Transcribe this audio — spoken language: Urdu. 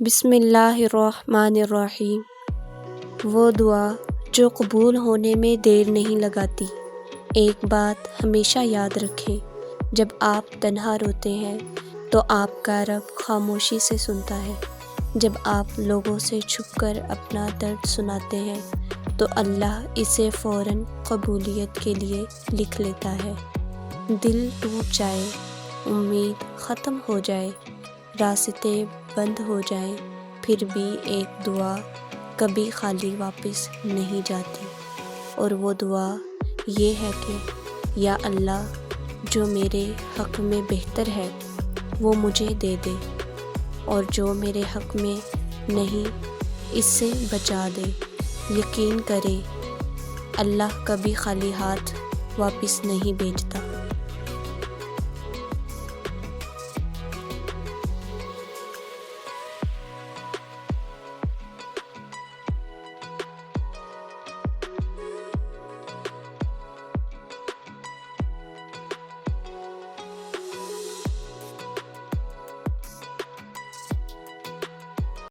بسم اللہ الرحمن الرحیم۔ وہ دعا جو قبول ہونے میں دیر نہیں لگاتی۔ ایک بات ہمیشہ یاد رکھیں، جب آپ تنہا روتے ہیں تو آپ کا رب خاموشی سے سنتا ہے۔ جب آپ لوگوں سے چھپ کر اپنا درد سناتے ہیں تو اللہ اسے فوراً قبولیت کے لیے لکھ لیتا ہے۔ دل ٹوٹ جائے، امید ختم ہو جائے، راستے بند ہو جائیں، پھر بھی ایک دعا کبھی خالی واپس نہیں جاتی، اور وہ دعا یہ ہے کہ یا اللہ جو میرے حق میں بہتر ہے وہ مجھے دے دے، اور جو میرے حق میں نہیں اس سے بچا دے۔ یقین کرے اللہ کبھی خالی ہاتھ واپس نہیں بھیجتا۔